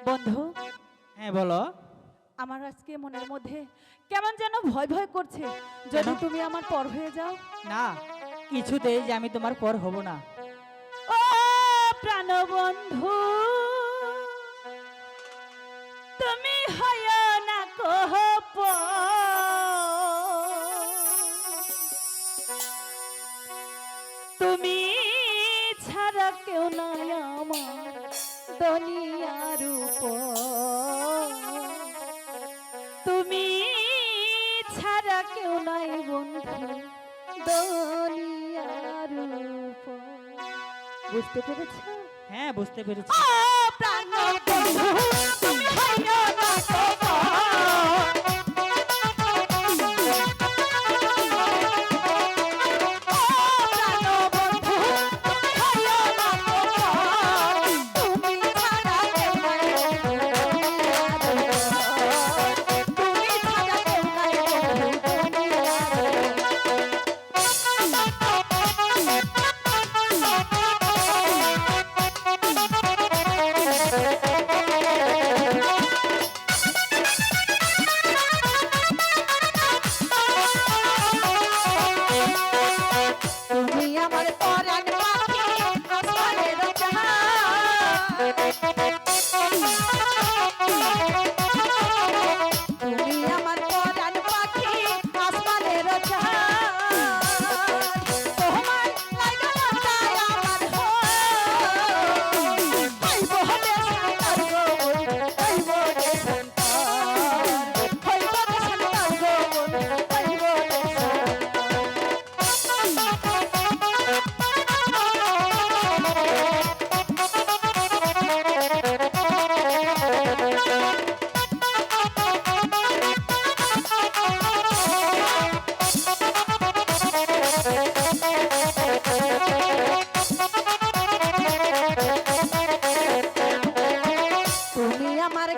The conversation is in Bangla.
বন্ধু, হ্যাঁ বলো। আমার আজকে মনের মধ্যে কেমন যেন ভয় ভয় করছে, যদি কেন? তুমি আমার পর হয়ে যাও। না, কিছুতেই যে আমি তোমার পর হব না। ও প্রাণ বন্ধু, তুমি হয় না কহ তুমি ছাড়া কেউ নাই আমার দুনিয়ার উপর, তুমি ছাড়া কেউ নাই বন্ধু দুনিয়ার উপর। বুঝতে পেরেছো? হ্যাঁ বুঝতে পেরেছি। ও প্রাণ বন্ধু, তুমি হইও না কো তুমি আমার